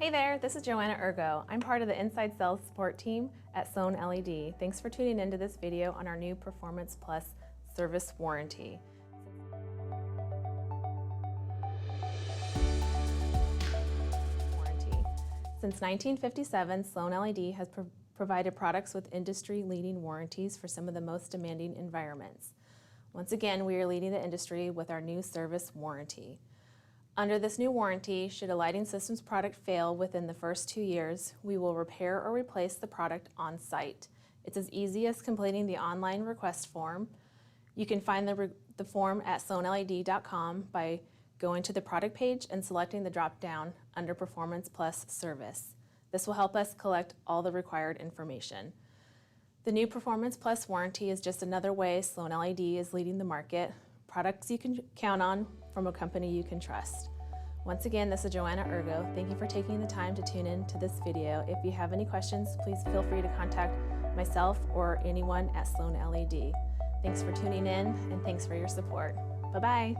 Hey there, this is Joanna Urgo. I'm part of the inside sales support team at SloanLED. Thanks for tuning into this video on our new Performance Plus service warranty. Since 1957, SloanLED has provided products with industry-leading warranties for some of the most demanding environments. Once again, we are leading the industry with our new service warranty. Under this new warranty, should a lighting systems product fail within the first 2 years, we will repair or replace the product on site. It's as easy as completing the online request form. You can find the form at SloanLED.com by going to the product page and selecting the drop-down under Performance Plus Service. This will help us collect all the required information. The new Performance Plus warranty is just another way SloanLED is leading the market. Products you can count on from a company you can trust. Once again, this is Joanna Urgo. Thank you for taking the time to tune in to this video. If you have any questions, please feel free to contact myself or anyone at SloanLED. Thanks for tuning in and thanks for your support. Bye-bye.